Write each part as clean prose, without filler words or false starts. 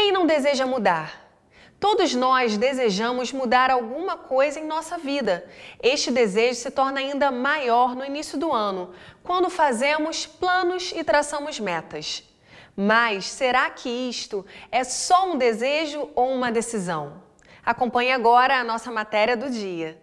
Quem não deseja mudar? Todos nós desejamos mudar alguma coisa em nossa vida. Este desejo se torna ainda maior no início do ano, quando fazemos planos e traçamos metas. Mas será que isto é só um desejo ou uma decisão? Acompanhe agora a nossa matéria do dia.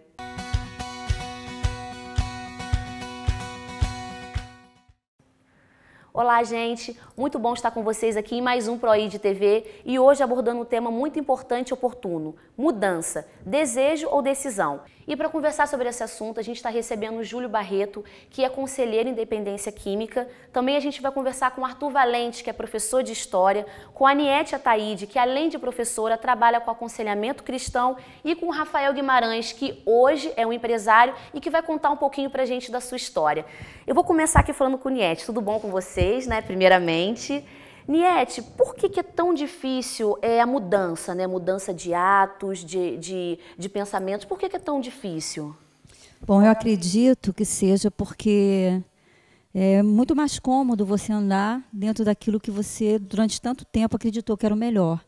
Olá, gente! Muito bom estar com vocês aqui em mais um ProID TV e hoje abordando um tema muito importante e oportuno: mudança, desejo ou decisão. E para conversar sobre esse assunto, a gente está recebendo o Júlio Barreto, que é conselheiro em dependência química. Também a gente vai conversar com o Arthur Valente, que é professor de História, com a Niete Ataíde, que além de professora, trabalha com aconselhamento cristão, e com o Rafael Guimarães, que hoje é um empresário e que vai contar um pouquinho para a gente da sua história. Eu vou começar aqui falando com o Niete. Tudo bom com vocês, né? Primeiramente. Niete, por que é tão difícil a mudança, né? Mudança de atos, de pensamentos? Por que é tão difícil? Bom, eu acredito que seja porque é muito mais cômodo você andar dentro daquilo que você, durante tanto tempo, acreditou que era o melhor.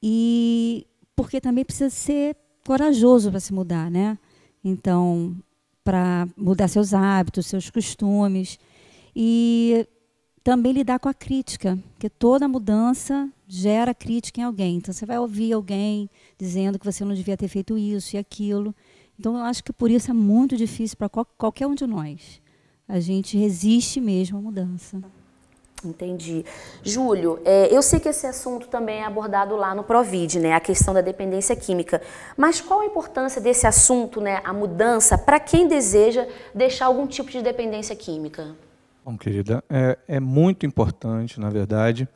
E porque também precisa ser corajoso para se mudar, né? Então, para mudar seus hábitos, seus costumes. E também lidar com a crítica, porque toda mudança gera crítica em alguém. Então, você vai ouvir alguém dizendo que você não devia ter feito isso e aquilo. Então, eu acho que por isso é muito difícil para qualquer um de nós. A gente resiste mesmo à mudança. Entendi. Júlio, eu sei que esse assunto também é abordado lá no ProVid, né, a questão da dependência química. Mas qual a importância desse assunto, né, a mudança, para quem deseja deixar algum tipo de dependência química? Bom, querida, é muito importante, na verdade,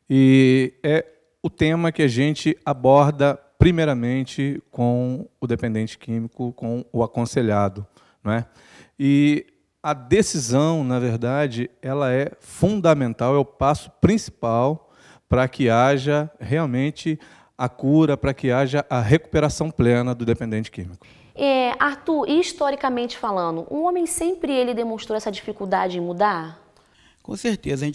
e é o tema que a gente aborda primeiramente com o dependente químico, com o aconselhado, não é? E a decisão, na verdade, ela é fundamental, é o passo principal para que haja realmente a cura, para que haja a recuperação plena do dependente químico. Arthur, historicamente falando, o homem sempre ele demonstrou essa dificuldade em mudar? Com certeza.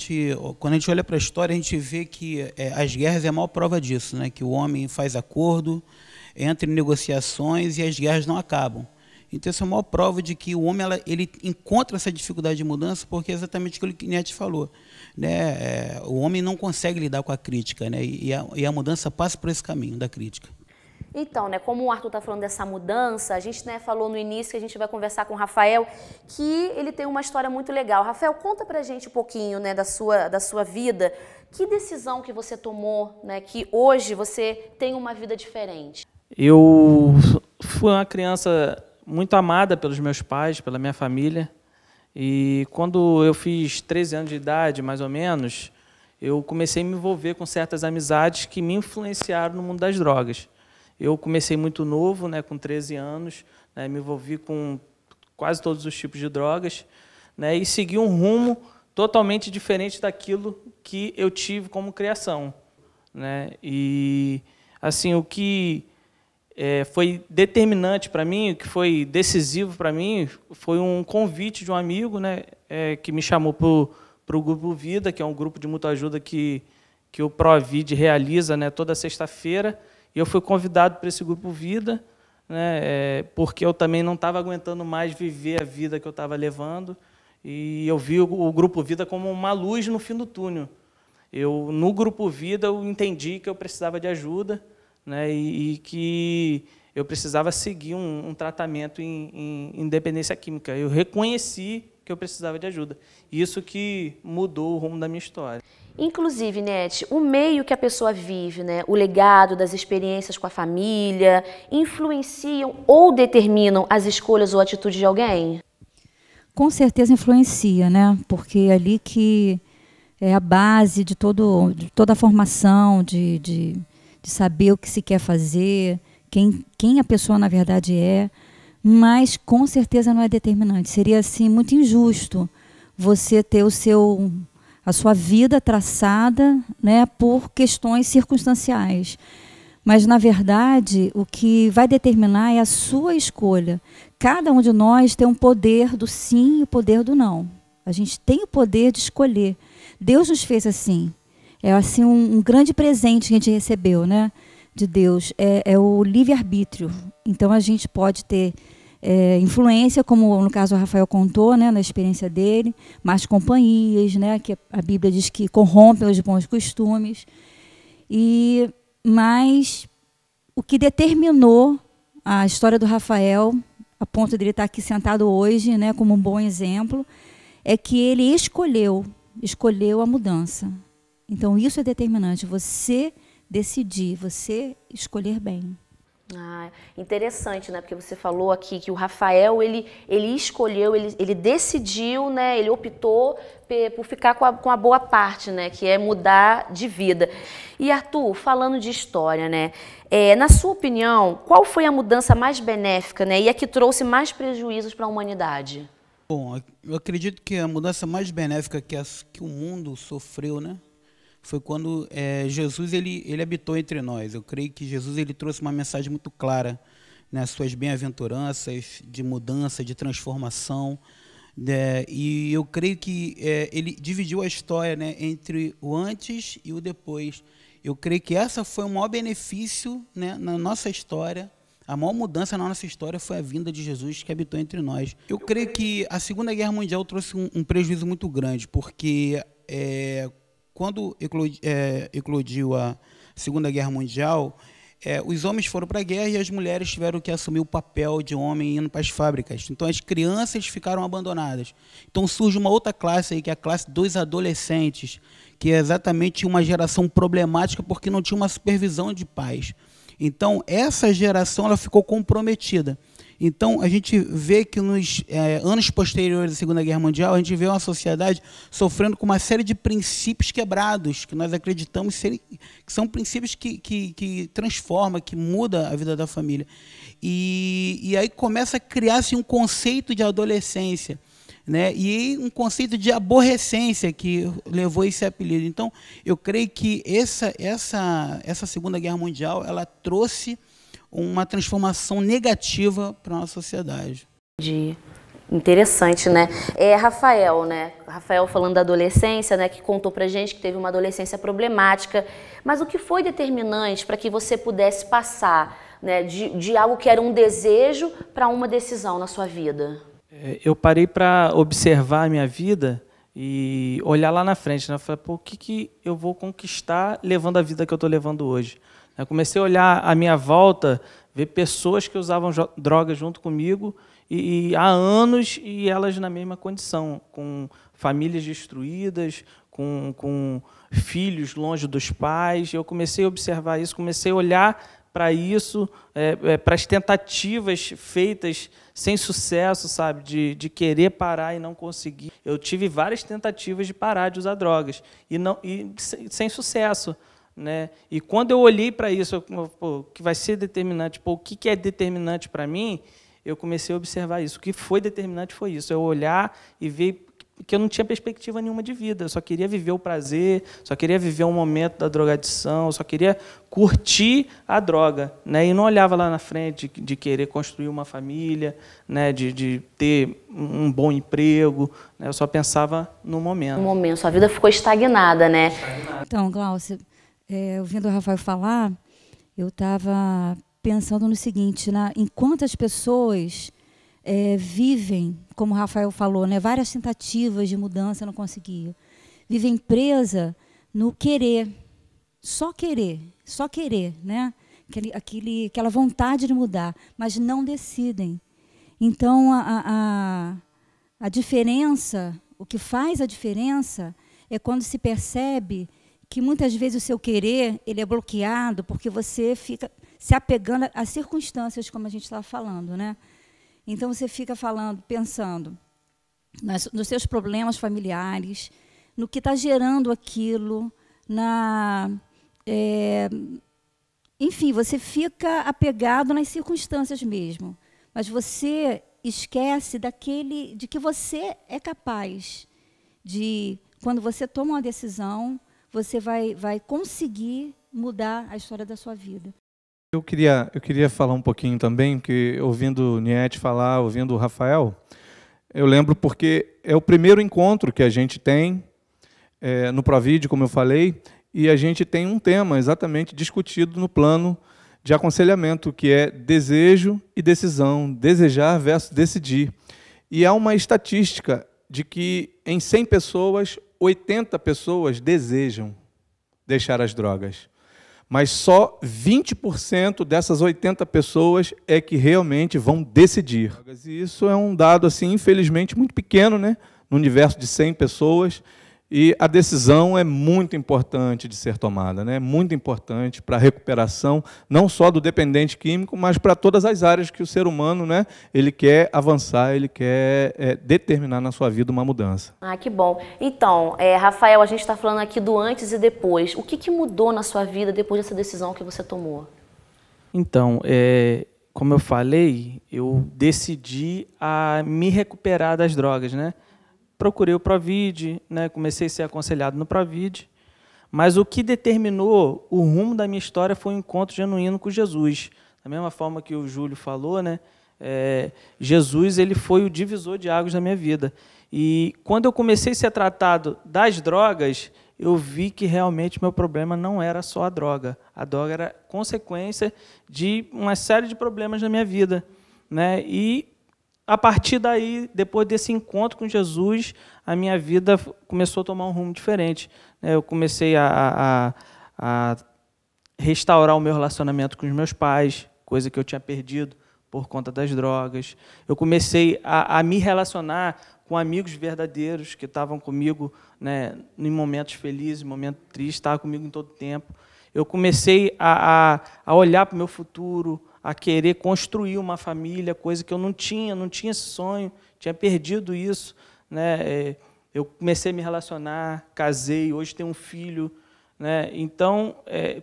Quando a gente olha para a história, a gente vê que as guerras é a maior prova disso, né? Que o homem faz acordo, entra em negociações e as guerras não acabam. Então, essa é a maior prova de que o homem ele encontra essa dificuldade de mudança, porque é exatamente aquilo que Niete falou, né? O homem não consegue lidar com a crítica, né? E a mudança passa por esse caminho da crítica. Então, né, como o Arthur está falando dessa mudança, a gente, né, falou no início que a gente vai conversar com o Rafael, que ele tem uma história muito legal. Rafael, conta pra gente um pouquinho, né, da sua vida. Que decisão que você tomou, né, que hoje você tem uma vida diferente? Eu fui uma criança muito amada pelos meus pais, pela minha família. E quando eu fiz 13 anos de idade, mais ou menos, eu comecei a me envolver com certas amizades que me influenciaram no mundo das drogas. Eu comecei muito novo, né, com 13 anos, né, me envolvi com quase todos os tipos de drogas, né, e segui um rumo totalmente diferente daquilo que eu tive como criação, né. E assim, o que foi determinante para mim, o que foi decisivo para mim, foi um convite de um amigo, né, que me chamou para o Grupo Vida, que é um grupo de muita ajuda que o ProVid realiza, né, toda sexta-feira. E eu fui convidado para esse Grupo Vida, né, porque eu também não estava aguentando mais viver a vida que eu estava levando. E eu vi o Grupo Vida como uma luz no fim do túnel. No Grupo Vida, eu entendi que eu precisava de ajuda, né, e que eu precisava seguir um tratamento em dependência química. Eu reconheci que eu precisava de ajuda. Isso que mudou o rumo da minha história. Inclusive, Niete, o meio que a pessoa vive, né, o legado das experiências com a família, influenciam ou determinam as escolhas ou atitudes de alguém? Com certeza influencia, né? Porque é ali que é a base de toda a formação, de saber o que se quer fazer, quem a pessoa na verdade é, mas com certeza não é determinante. Seria assim muito injusto você ter a sua vida traçada, né, por questões circunstanciais. Mas, na verdade, o que vai determinar é a sua escolha. Cada um de nós tem um poder do sim e o poder do não. A gente tem o poder de escolher. Deus nos fez assim. é assim um grande presente que a gente recebeu, né, de Deus, é o livre-arbítrio. Então, a gente pode ter influência, como no caso o Rafael contou, né, na experiência dele, más companhias, né, que a Bíblia diz que corrompem os bons costumes. Mas o que determinou a história do Rafael, a ponto de ele estar aqui sentado hoje, né, como um bom exemplo, é que ele escolheu a mudança. Então, isso é determinante, você decidir, você escolher bem. Interessante, né? Porque você falou aqui que o Rafael, ele escolheu, ele decidiu, né? Ele optou por ficar com a boa parte, né? Que é mudar de vida. E Arthur, falando de história, né? Na sua opinião, qual foi a mudança mais benéfica, né? E a que trouxe mais prejuízos para a humanidade? Bom, eu acredito que a mudança mais benéfica que o mundo sofreu, né, foi quando Jesus ele habitou entre nós. Eu creio que Jesus ele trouxe uma mensagem muito clara, né, suas bem-aventuranças de mudança, de transformação, e eu creio que ele dividiu a história, né, entre o antes e o depois. Eu creio que essa foi o maior benefício, né, na nossa história. A maior mudança na nossa história foi a vinda de Jesus que habitou entre nós. Eu creio que a Segunda Guerra Mundial trouxe um prejuízo muito grande, porque quando eclodiu a Segunda Guerra Mundial, os homens foram para a guerra e as mulheres tiveram que assumir o papel de homem indo para as fábricas. Então as crianças ficaram abandonadas. Então surge uma outra classe aí, que é a classe dos adolescentes, que é exatamente uma geração problemática porque não tinha uma supervisão de pais. Então, essa geração ela ficou comprometida. Então, a gente vê que nos anos posteriores à Segunda Guerra Mundial, a gente vê uma sociedade sofrendo com uma série de princípios quebrados, que nós acreditamos que são princípios que transformam, que mudam a vida da família. E aí começa a criar-se um conceito de adolescência, né? E um conceito de aborrecência que levou esse apelido. Então, eu creio que essa Segunda Guerra Mundial ela trouxe uma transformação negativa para a nossa sociedade. Interessante, né? Rafael, né? Rafael falando da adolescência, né? Que contou pra gente que teve uma adolescência problemática. Mas o que foi determinante para que você pudesse passar, né, de algo que era um desejo para uma decisão na sua vida? Eu parei para observar a minha vida e olhar lá na frente, né? Falei, pô, o que eu vou conquistar levando a vida que eu estou levando hoje? Eu comecei a olhar à minha volta, ver pessoas que usavam drogas junto comigo e há anos e elas na mesma condição, com famílias destruídas, com filhos longe dos pais. Eu comecei a observar isso, comecei a olhar para isso, para as tentativas feitas sem sucesso, sabe, de querer parar e não conseguir. Eu tive várias tentativas de parar de usar drogas e sem sucesso, né? E quando eu olhei para isso, o que vai ser determinante, o que é determinante para mim, eu comecei a observar isso. O que foi determinante foi isso, eu olhar e ver que eu não tinha perspectiva nenhuma de vida, eu só queria viver o prazer, só queria viver um momento da drogadição, só queria curtir a droga, né? E não olhava lá na frente de querer construir uma família, né? De ter um bom emprego, né? Eu só pensava no momento. No momento, sua vida ficou estagnada, né? Então, Glaucia, ouvindo o Rafael falar, eu estava pensando no seguinte, em quantas pessoas vivem, como o Rafael falou, né, várias tentativas de mudança, não conseguia. Vivem presa no querer, só querer, né? Aquela vontade de mudar, mas não decidem. Então, a diferença, o que faz a diferença é quando se percebe que muitas vezes o seu querer ele é bloqueado porque você fica se apegando às circunstâncias, como a gente estava falando, né? Então, você fica pensando nos seus problemas familiares, no que está gerando aquilo, enfim, você fica apegado nas circunstâncias mesmo, mas você esquece de que você é capaz de, quando você toma uma decisão, você vai conseguir mudar a história da sua vida. Eu queria falar um pouquinho também, porque ouvindo o Niete falar, ouvindo o Rafael, eu lembro porque é o primeiro encontro que a gente tem no Provide, como eu falei, e a gente tem um tema exatamente discutido no plano de aconselhamento, que é desejo e decisão, desejar versus decidir. E há uma estatística de que em 100 pessoas, 80 pessoas desejam deixar as drogas. Mas só 20% dessas 80 pessoas é que realmente vão decidir. E isso é um dado, assim, infelizmente, muito pequeno, né? No universo de 100 pessoas. E a decisão é muito importante de ser tomada, né? Muito importante para a recuperação, não só do dependente químico, mas para todas as áreas que o ser humano, né, ele quer avançar, ele quer determinar na sua vida uma mudança. Ah, que bom. Então, Rafael, a gente está falando aqui do antes e depois. O que mudou na sua vida depois dessa decisão que você tomou? Então, como eu falei, eu decidi a me recuperar das drogas, né? Procurei o Provide, né? Comecei a ser aconselhado no Provide, mas o que determinou o rumo da minha história foi um encontro genuíno com Jesus. Da mesma forma que o Júlio falou, né? Jesus, ele foi o divisor de águas da minha vida. E quando eu comecei a ser tratado das drogas, eu vi que realmente meu problema não era só a droga. A droga era consequência de uma série de problemas na minha vida, né? E a partir daí, depois desse encontro com Jesus, a minha vida começou a tomar um rumo diferente. Eu comecei a restaurar o meu relacionamento com os meus pais, coisa que eu tinha perdido por conta das drogas. Eu comecei a me relacionar com amigos verdadeiros que estavam comigo, né, em momentos felizes, em momentos tristes, estavam comigo em todo o tempo. Eu comecei a olhar para o meu futuro, a querer construir uma família, coisa que eu não tinha esse sonho, tinha perdido isso, né? Eu comecei a me relacionar, casei, hoje tenho um filho, né? Então,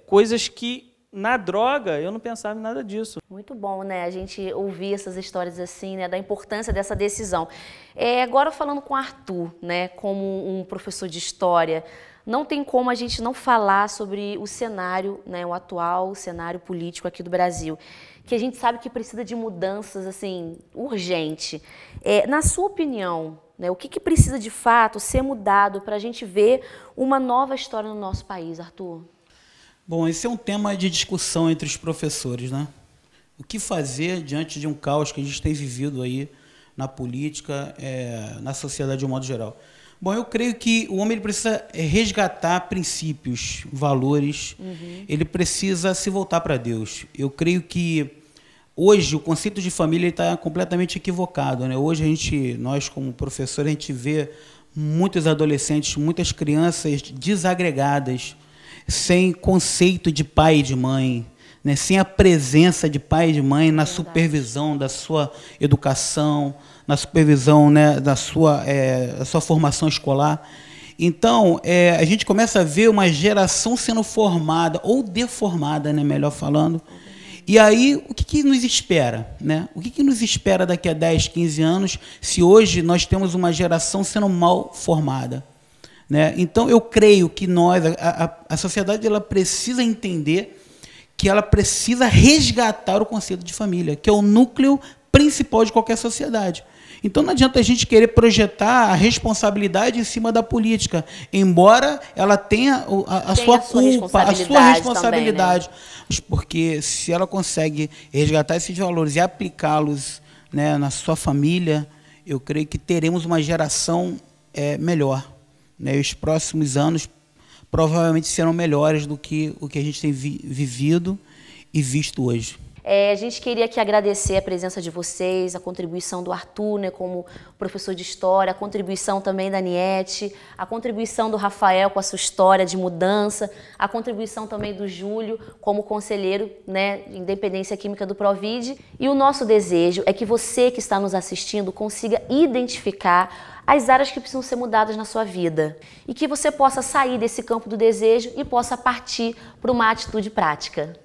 coisas que na droga eu não pensava em nada disso. Muito bom, né? A gente ouvir essas histórias assim, né? Da importância dessa decisão. Agora falando com o Arthur, né? Como um professor de história, não tem como a gente não falar sobre o cenário, né, o atual cenário político aqui do Brasil, que a gente sabe que precisa de mudanças assim, urgente. Na sua opinião, né, o que precisa de fato ser mudado para a gente ver uma nova história no nosso país, Arthur? Bom, esse é um tema de discussão entre os professores, né? O que fazer diante de um caos que a gente tem vivido aí na política, na sociedade de um modo geral? Bom, eu creio que o homem ele precisa resgatar princípios, valores, ele precisa se voltar para Deus. Eu creio que hoje o conceito de família está completamente equivocado, né? Hoje nós como professores, a gente vê muitos adolescentes, muitas crianças desagregadas, sem conceito de pai e de mãe, né? Sem a presença de pai e de mãe na supervisão da sua educação, na supervisão, né, da sua formação escolar. Então, a gente começa a ver uma geração sendo formada, ou deformada, né, melhor falando. E aí, o que nos espera? Né? O que nos espera daqui a 10, 15 anos, se hoje nós temos uma geração sendo mal formada? Né? Então, eu creio que a sociedade ela precisa entender que ela precisa resgatar o conceito de família, que é o núcleo principal de qualquer sociedade. Então não adianta a gente querer projetar a responsabilidade em cima da política, embora ela tenha a sua culpa, a sua responsabilidade. Também, né? Porque se ela consegue resgatar esses valores e aplicá-los, né, na sua família, eu creio que teremos uma geração melhor. Né? E os próximos anos provavelmente serão melhores do que o que a gente tem vivido e visto hoje. A gente queria aqui agradecer a presença de vocês, a contribuição do Arthur, né, como professor de história, a contribuição também da Niete, a contribuição do Rafael com a sua história de mudança, a contribuição também do Júlio como conselheiro, né, de Independência Química do Provide. E o nosso desejo é que você que está nos assistindo consiga identificar as áreas que precisam ser mudadas na sua vida e que você possa sair desse campo do desejo e possa partir para uma atitude prática.